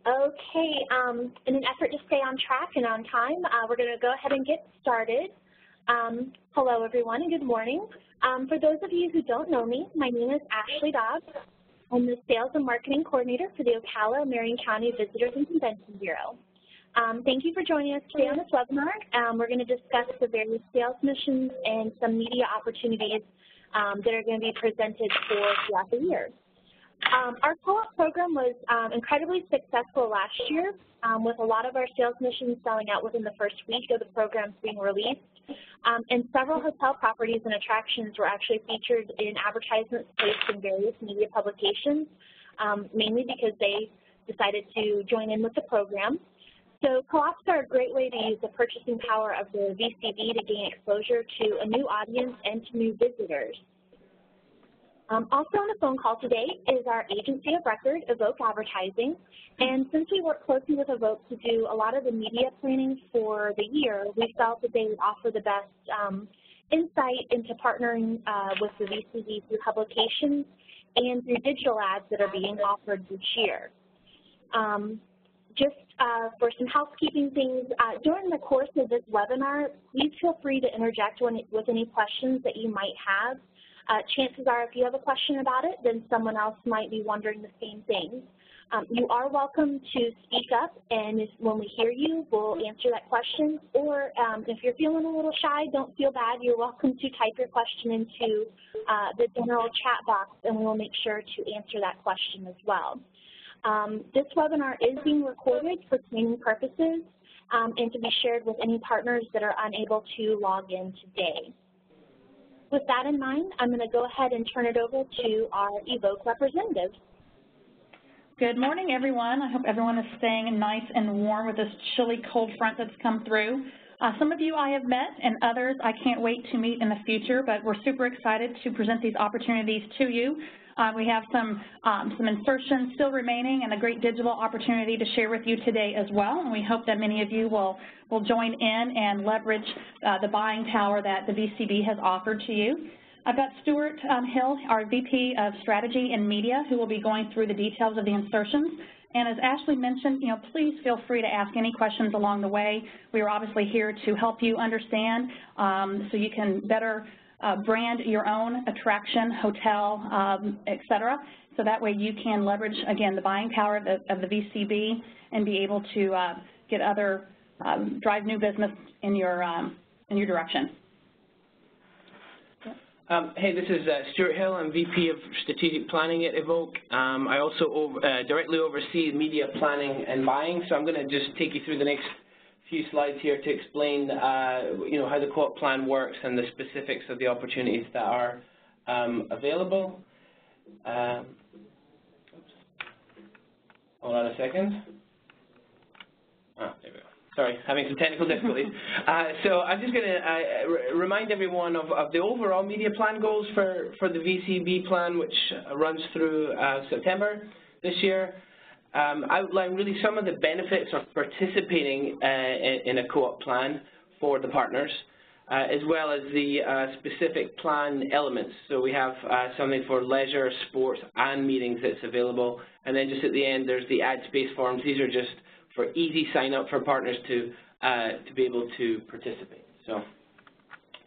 Okay, in an effort to stay on track and on time, we're going to go ahead and get started. Hello, everyone, and good morning. For those of you who don't know me, my name is Ashley Dobbs. I'm the Sales and Marketing Coordinator for the Ocala-Marion County Visitors and Convention Bureau. Thank you for joining us today on this webinar. We're going to discuss the various sales missions and some media opportunities that are going to be presented throughout the year. Our co-op program was incredibly successful last year, with a lot of our sales missions selling out within the first week of the programs being released. And several hotel properties and attractions were actually featured in advertisements placed in various media publications, mainly because they decided to join in with the program. So co-ops are a great way to use the purchasing power of the VCB to gain exposure to a new audience and to new visitors. Also on the phone call today is our agency of record, Evoke Advertising, and since we work closely with Evoke to do a lot of the media planning for the year, we felt that they would offer the best insight into partnering with the VCB through publications and through digital ads that are being offered each year. Just for some housekeeping things, during the course of this webinar, please feel free to interject with any questions that you might have. Chances are if you have a question about it, then someone else might be wondering the same thing. You are welcome to speak up, and when we hear you, we'll answer that question. Or if you're feeling a little shy, don't feel bad. You're welcome to type your question into the general chat box, and we will make sure to answer that question as well. This webinar is being recorded for training purposes and to be shared with any partners that are unable to log in today. With that in mind, I'm going to go ahead and turn it over to our Evoke representative. Good morning, everyone. I hope everyone is staying nice and warm with this chilly, cold front that's come through. Some of you I have met, and others I can't wait to meet in the future, but we're super excited to present these opportunities to you. We have some insertions still remaining and a great digital opportunity to share with you today as well, and we hope that many of you will join in and leverage the buying power that the VCB has offered to you. I've got Stuart Hill, our VP of Strategy and Media, who will be going through the details of the insertions. And as Ashley mentioned, please feel free to ask any questions along the way. We are obviously here to help you understand so you can better brand your own attraction, hotel, et cetera, so that way you can leverage, again, the buying power of the VCB and be able to get other, drive new business in your direction. Hey, this is Stuart Hill. I'm VP of Strategic Planning at Evoke. I also directly oversee media planning and buying, so I'm going to just take you through the next few slides here to explain, how the co-op plan works and the specifics of the opportunities that are available. Oops. Hold on a second. There we go. Sorry, having some technical difficulties. So I'm just going to remind everyone of the overall media plan goals for the VCB plan, which runs through September this year. Outline really some of the benefits of participating in a co-op plan for the partners, as well as the specific plan elements. So we have something for leisure, sports, and meetings that's available. And then just at the end, there's the ad space forms. These are just for easy sign-up for partners to be able to participate. So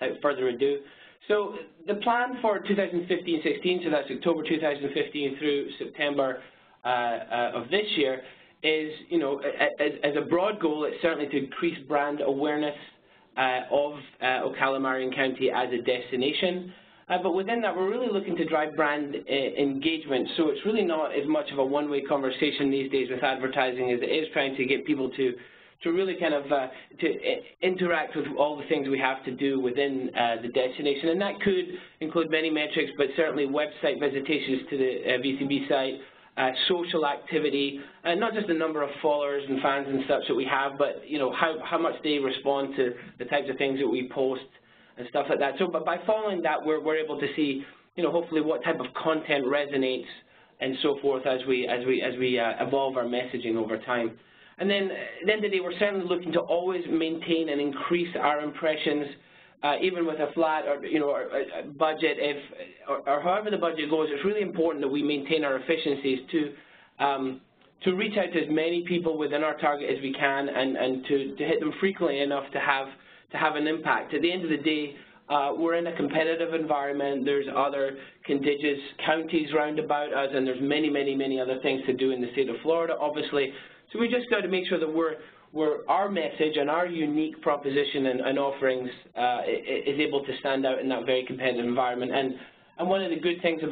without further ado, so the plan for 2015-16, so that's October 2015 through September of this year, is, as a broad goal, it's certainly to increase brand awareness of Ocala-Marion County as a destination. But within that, we're really looking to drive brand engagement. So it's really not as much of a one-way conversation these days with advertising as it is trying to get people to really kind of to interact with all the things we have to do within the destination. And that could include many metrics, but certainly website visitations to the VCB site, social activity, not just the number of followers and fans and such that we have, but how much they respond to the types of things that we post and stuff like that. So, but by following that, we're able to see, hopefully what type of content resonates and so forth as we evolve our messaging over time. And then at the end of the day, we're certainly looking to always maintain and increase our impressions, even with a flat or budget, or however the budget goes. It's really important that we maintain our efficiencies to reach out to as many people within our target as we can, and to hit them frequently enough to have an impact. At the end of the day, we're in a competitive environment. There's other contiguous counties round about us, and there's many, many, many other things to do in the state of Florida, obviously. So we just got to make sure that our message and our unique proposition and offerings is able to stand out in that very competitive environment. And one of the good things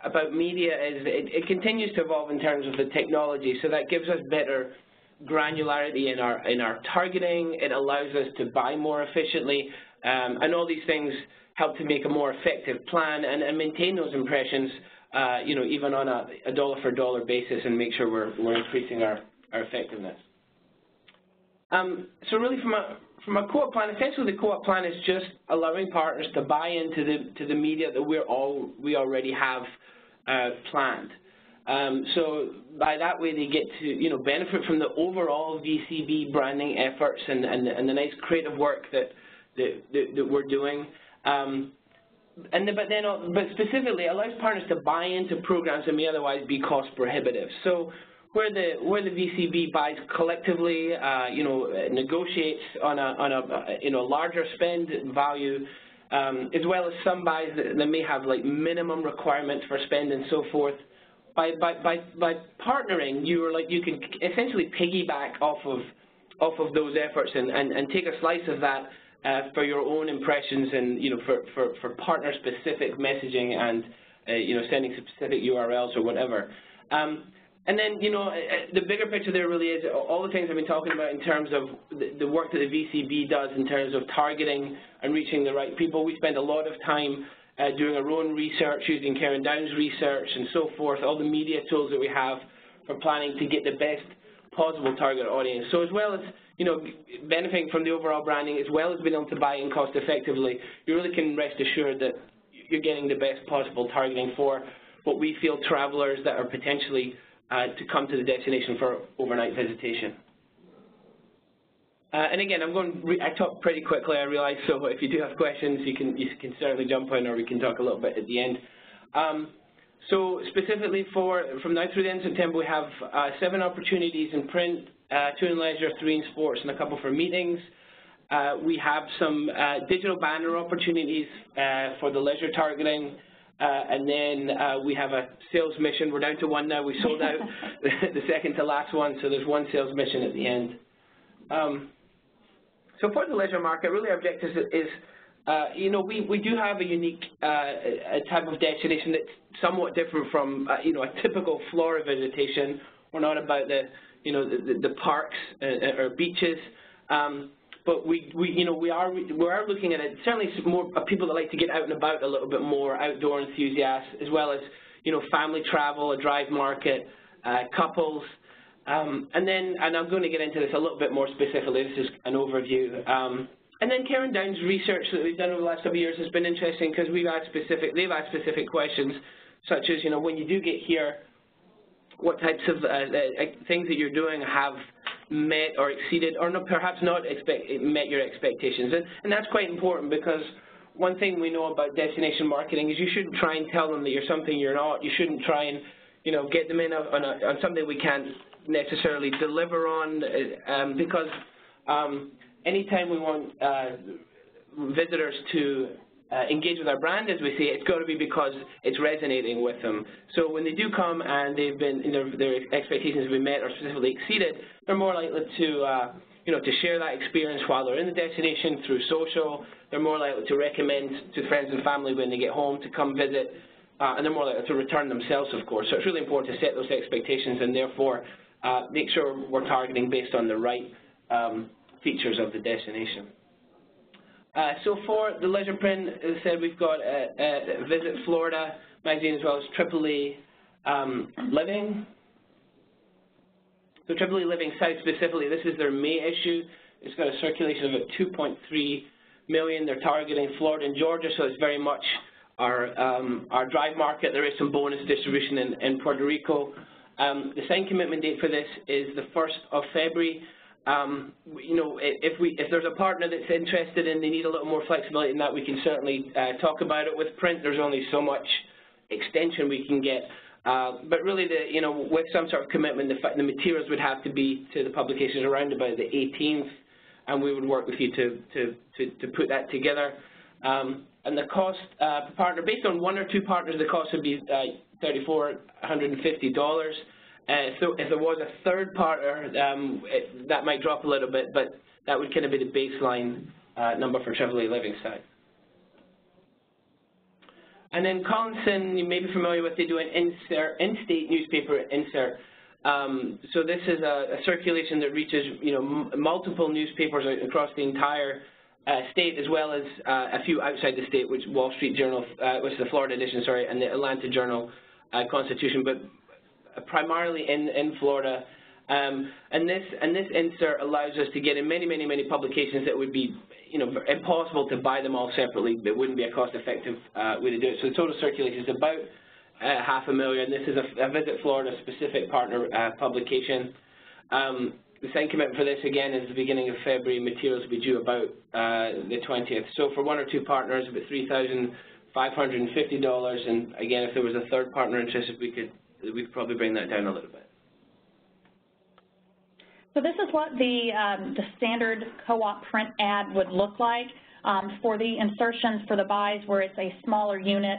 about media is it continues to evolve in terms of the technology, so that gives us better granularity in our targeting. It allows us to buy more efficiently, and all these things help to make a more effective plan and maintain those impressions, you know, even on a dollar for dollar basis, and make sure we're increasing our effectiveness. So really, from a co-op plan, essentially the co-op plan is just allowing partners to buy into the media that we already have planned. So by that way, they get to, you know, benefit from the overall VCB branding efforts and the nice creative work that we're doing. But specifically, it allows partners to buy into programs that may otherwise be cost prohibitive. So where the VCB buys collectively, you know, negotiates on a you know, larger spend value, as well as some buys that may have like minimum requirements for spend and so forth. By partnering, you can essentially piggyback off of those efforts and take a slice of that for your own impressions, and, you know, for partner specific messaging and you know, sending specific URLs or whatever. And then, you know, the bigger picture there really is all the things I've been talking about in terms of the work that the VCB does in terms of targeting and reaching the right people. We spend a lot of time doing our own research, using Karen Downs' research and so forth, all the media tools that we have for planning to get the best possible target audience. So as well as, you know, benefiting from the overall branding, as well as being able to buy in cost effectively, you really can rest assured that you're getting the best possible targeting for what we feel travelers that are potentially to come to the destination for overnight visitation. And again, I talk pretty quickly, I realize, so if you do have questions, you can certainly jump in, or we can talk a little bit at the end. So specifically from now through the end of September, we have 7 opportunities in print, 2 in leisure, 3 in sports, and a couple for meetings. We have some digital banner opportunities for the leisure targeting. And then we have a sales mission. We're down to 1 now. We sold out the second to last one, so there's 1 sales mission at the end. So for the leisure market, really our objective is, you know, we do have a unique type of destination that's somewhat different from, you know, a typical Florida visitation. We're not about you know, the parks or beaches. But we are looking at it, certainly more people that like to get out and about a little bit more, outdoor enthusiasts, as well as, you know, family travel, a drive market, couples, and I'm going to get into this a little bit more specifically. This is an overview. And then Karen Downs' research that we've done over the last couple of years has been interesting, because they've asked specific questions, such as, you know, when you do get here, what types of things that you're doing have met or exceeded, or perhaps not met your expectations. And that's quite important, because one thing we know about destination marketing is you shouldn't try and tell them that you're something you're not. You shouldn't try and, you know, get them in on something we can't necessarily deliver on, because anytime we want visitors to engage with our brand, as we say, it's got to be because it's resonating with them. So when they do come and they've been, you know, their expectations have been met or specifically exceeded, they're more likely to, you know, to share that experience while they're in the destination through social. They're more likely to recommend to friends and family when they get home to come visit, and they're more likely to return themselves, of course. So it's really important to set those expectations and therefore make sure we're targeting based on the right features of the destination. So for the leisure print, as I said, we've got Visit Florida magazine, as well as AAA Living. So AAA Living South specifically, this is their May issue. It's got a circulation of about 2.3 million. They're targeting Florida and Georgia, so it's very much our drive market. There is some bonus distribution in Puerto Rico. The signed commitment date for this is the 1st of February. You know, if there's a partner that's interested and they need a little more flexibility in that, we can certainly talk about it. With print, there's only so much extension we can get. But really, with some sort of commitment, the materials would have to be to the publications around about the 18th, and we would work with you to put that together. And the cost per partner, based on 1 or 2 partners, the cost would be $3,450. So if there was a third partner, that might drop a little bit, but that would kind of be the baseline number for Trevally Livingstone. And then Collinson, you may be familiar with, they do an in-state newspaper insert. So this is a circulation that reaches, multiple newspapers across the entire state, as well as a few outside the state, which Wall Street Journal, which is the Florida edition, sorry, and the Atlanta Journal Constitution, but primarily in Florida. And this insert allows us to get in many publications that would be, impossible to buy them all separately. It wouldn't be a cost-effective way to do it. So the total circulation is about $500,000. This is a Visit Florida specific partner publication. The signed commitment for this, again, is the beginning of February. Materials will be due about the 20th. So for 1 or 2 partners, about $3,550. And again, if there was a third partner interested, we could probably bring that down a little bit. So this is what the standard co-op print ad would look like. For the insertions for the buys where it's a smaller unit,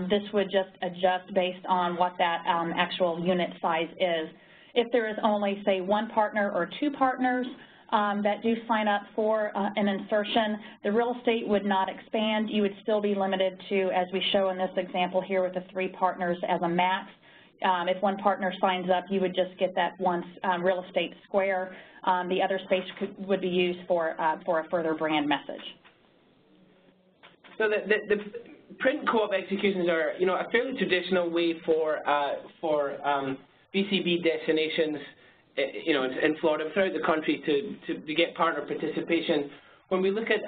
this would just adjust based on what that actual unit size is. If there is only, say, 1 partner or 2 partners that do sign up for an insertion, the real estate would not expand. You would still be limited to, as we show in this example here with the 3 partners as a max. If 1 partner signs up, you would just get that 1 real estate square. The other space would be used for a further brand message. So the print co-op executions are, a fairly traditional way for VCB destinations, in Florida, throughout the country to get partner participation. When we look at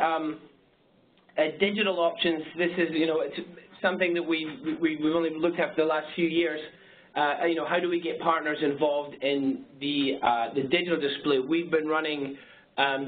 digital options, this is, it's something that we've only looked at the last few years. How do we get partners involved in the digital display? We've been running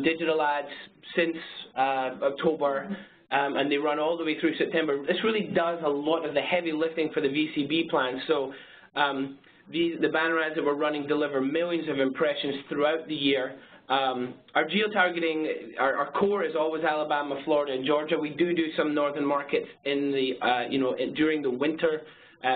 digital ads since October, and they run all the way through September. This really does a lot of the heavy lifting for the VCB plan. So the banner ads that we're running deliver millions of impressions throughout the year. Our geo-targeting, our core is always Alabama, Florida, and Georgia. We do some northern markets in the, during the winter.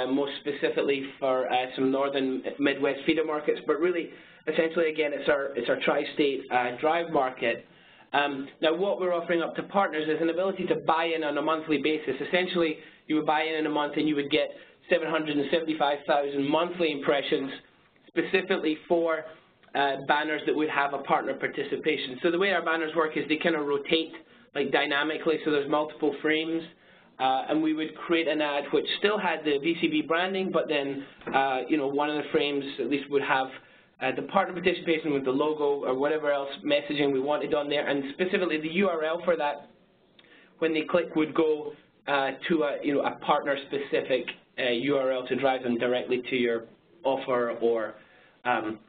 Most specifically for some northern Midwest feeder markets, but really, essentially, again, it's our tri-state drive market. Now, what we're offering up to partners is an ability to buy in on a monthly basis. Essentially, you would buy in a month and you would get 775,000 monthly impressions specifically for banners that would have a partner participation. So the way our banners work is they kind of rotate like dynamically, so there's multiple frames. And we would create an ad which still had the VCB branding, but then, one of the frames at least would have the partner participation with the logo or whatever else messaging we wanted on there, and specifically the URL for that, when they click, would go to a partner-specific URL to drive them directly to your offer or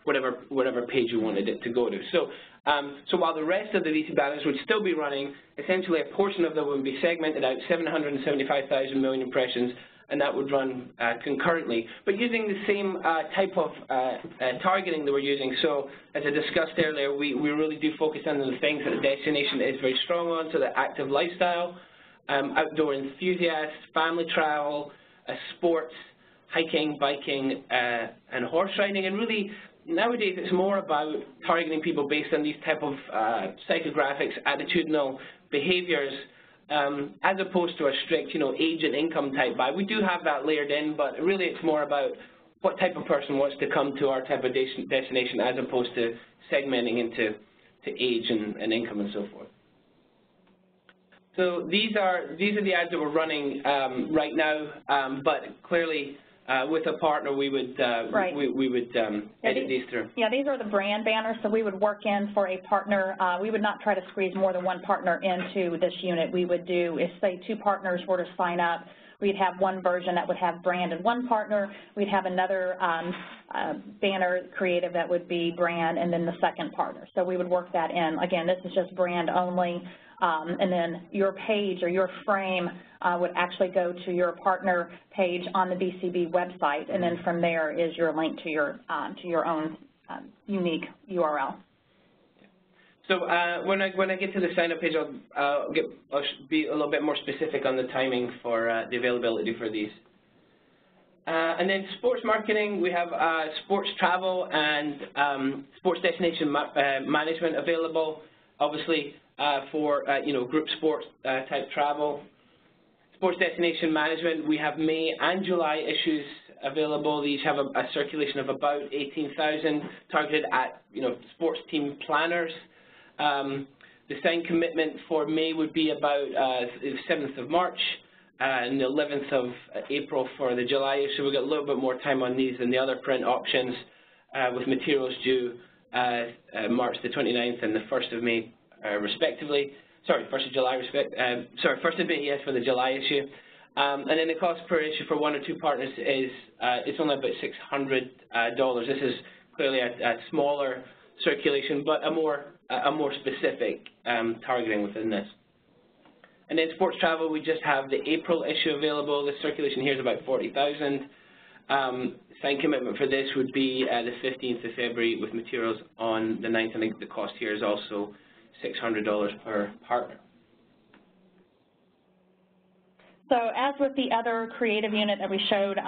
whatever page you wanted it to go to. So while the rest of the VCB banners would still be running, essentially a portion of them would be segmented out, 775,000 million impressions, and that would run concurrently, but using the same type of targeting that we're using. So as I discussed earlier, we really do focus on the things that the destination is very strong on, so the active lifestyle, outdoor enthusiasts, family travel, sports, hiking, biking, and horse riding, and really, nowadays, it's more about targeting people based on these type of psychographics, attitudinal behaviors, as opposed to a strict, age and income type buy. We do have that layered in, but really it's more about what type of person wants to come to our type of destination as opposed to segmenting into age and income and so forth. So these are the ads that we're running right now, but clearly, with a partner, we would edit these through. Yeah, these are the brand banners, so we would work in for a partner. We would not try to squeeze more than 1 partner into this unit. We would do, if say 2 partners were to sign up, we'd have one version that would have brand and one partner. We'd have another banner creative that would be brand and then the second partner. So we would work that in. Again, this is just brand only. And then your page or your frame would actually go to your partner page on the VCB website, and then from there is your link to your own unique URL. So when I get to the sign-up page, I'll be a little bit more specific on the timing for the availability for these. And then sports marketing, we have sports travel and sports destination management available, obviously for group sports type travel. Sports destination management, we have May and July issues available. These have a circulation of about 18,000 targeted at sports team planners. The signed commitment for May would be about the 7th of March and the 11th of April for the July issue. We've got a little bit more time on these than the other print options with materials due March the 29th and the 1st of May respectively. Sorry, 1st of July, 1st of May, yes, for the July issue. And then the cost per issue for one or two partners is it's only about $600. This is clearly a smaller circulation, but a more specific targeting within this. And then sports travel, we just have the April issue available. The circulation here is about 40,000. Signed commitment for this would be the 15th of February with materials on the 9th. I think the cost here is also $600 per partner. So as with the other creative unit that we showed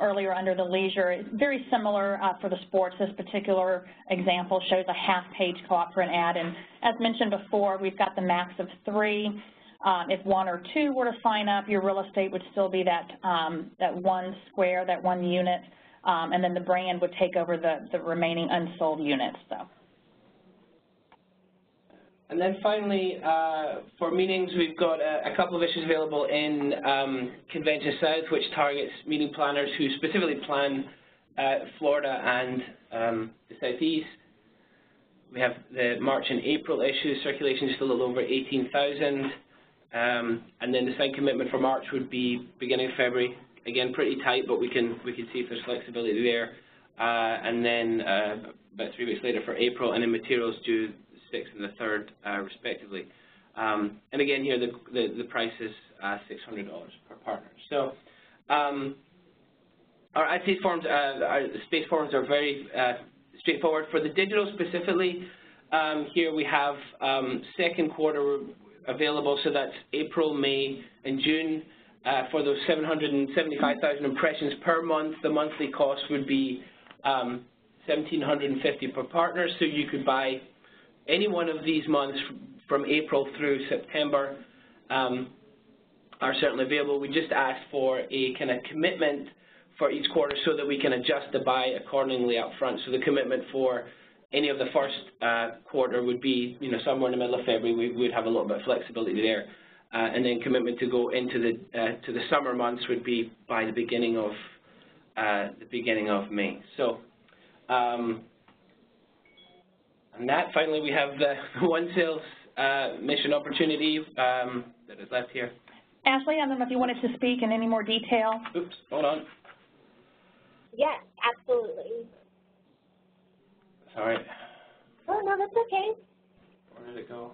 earlier under the leisure, it's very similar for the sports. This particular example shows a half-page co-op for an ad, and as mentioned before, we've got the max of 3. If 1 or 2 were to sign up, your real estate would still be that one square, that one unit, and then the brand would take over the remaining unsold units. So. And then finally, for meetings, we've got a couple of issues available in Convention South, which targets meeting planners who specifically plan Florida and the Southeast. We have the March and April issues, circulation just a little over 18,000. And then the signed commitment for March would be beginning of February. Again, pretty tight, but we can see if there's flexibility there. And then about 3 weeks later for April, and then materials due 6th and the 3rd, respectively. And again, here the price is $600 per partner. So our IT forms, our space forms are very straightforward. For the digital specifically, here we have second quarter available, so that's April, May, and June. For those 775,000 impressions per month, the monthly cost would be $1,750 per partner, so you could buy any one of these months from April through September are certainly available. We just ask for a kind of commitment for each quarter so that we can adjust the buy accordingly up front. So the commitment for any of the first quarter would be, somewhere in the middle of February. We would have a little bit of flexibility there, and then commitment to go into the summer months would be by the beginning of May. So. And that, finally, we have the one sales mission opportunity that is left here. Ashley, I don't know if you wanted to speak in any more detail. Oops, hold on. Yes, absolutely. Sorry. Oh, no, that's okay. Where did it go?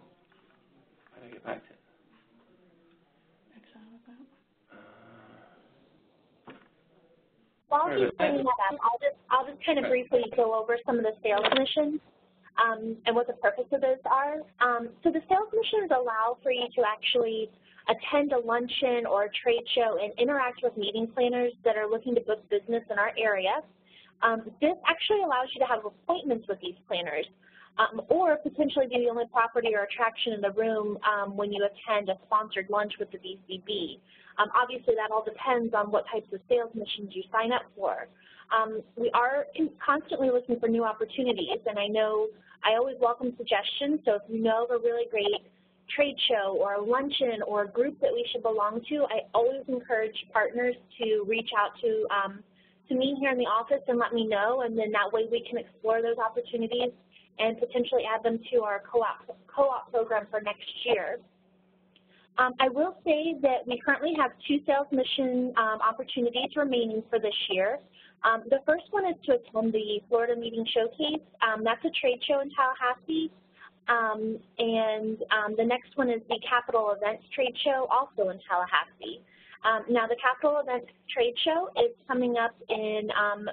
How did I get back to it? While he's bringing that up, I'll just kind of briefly go over some of the sales missions. And what the purpose of those are. So the sales missions allow for you to actually attend a luncheon or a trade show and interact with meeting planners that are looking to book business in our area. This actually allows you to have appointments with these planners or potentially be the only property or attraction in the room when you attend a sponsored lunch with the VCB. Obviously, that all depends on what types of sales missions you sign up for. We are constantly looking for new opportunities, and I know I always welcome suggestions, so if you know of a really great trade show or a luncheon or a group that we should belong to, I always encourage partners to reach out to me here in the office and let me know, and then that way we can explore those opportunities and potentially add them to our co-op program for next year. I will say that we currently have 2 sales mission opportunities remaining for this year. The first one is to attend the Florida Meeting Showcase. That's a trade show in Tallahassee. The next one is the Capital Events Trade Show, also in Tallahassee. Now, the Capital Events Trade Show is coming up in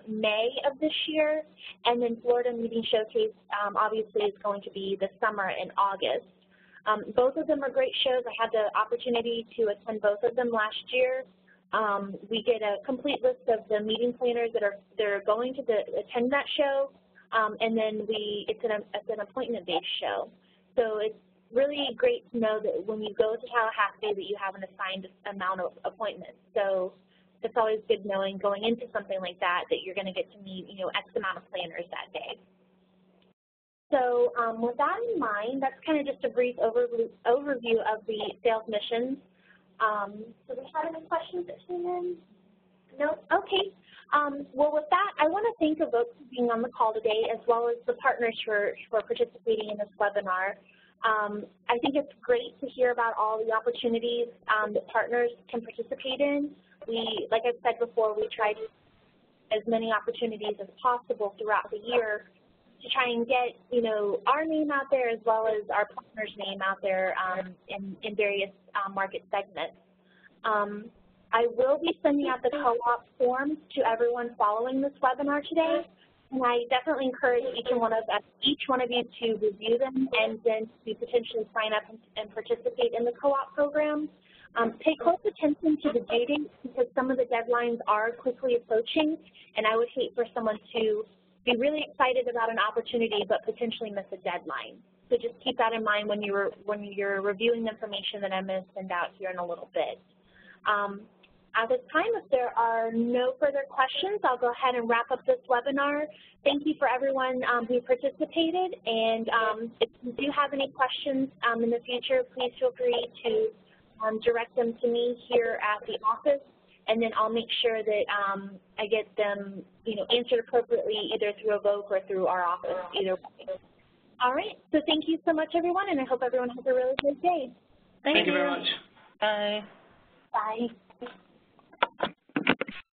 May of this year, and then Florida Meeting Showcase obviously is going to be the summer in August. Both of them are great shows. I had the opportunity to attend both of them last year. We get a complete list of the meeting planners that are going to attend that show, and then it's an appointment-based show. So it's really great to know that when you go to Tallahassee that you have an assigned amount of appointments. So it's always good knowing going into something like that you're going to get to meet, X amount of planners that day. So with that in mind, that's kind of just a brief overview of the sales missions. Do we have any questions that came in? No? Okay. Well, with that, I want to thank the folks for being on the call today, as well as the partners for participating in this webinar. I think it's great to hear about all the opportunities that partners can participate in. Like I've said before, we try as many opportunities as possible throughout the year to try and get, our name out there as well as our partner's name out there in various market segments. I will be sending out the co-op forms to everyone following this webinar today, and I definitely encourage each one of you to review them and then to potentially sign up and participate in the co-op program. Pay close attention to the due dates because some of the deadlines are quickly approaching, and I would hate for someone to be really excited about an opportunity but potentially miss a deadline. So just keep that in mind when you're reviewing the information that I'm going to send out here in a little bit. At this time, if there are no further questions, I'll go ahead and wrap up this webinar. Thank you for everyone who participated, and if you do have any questions in the future, please feel free to direct them to me here at the office, and then I'll make sure that I get them, answered appropriately either through Evoke or through our office, either way. All right, so thank you so much, everyone, and I hope everyone has a really good day. Thank you very much. Bye. Bye.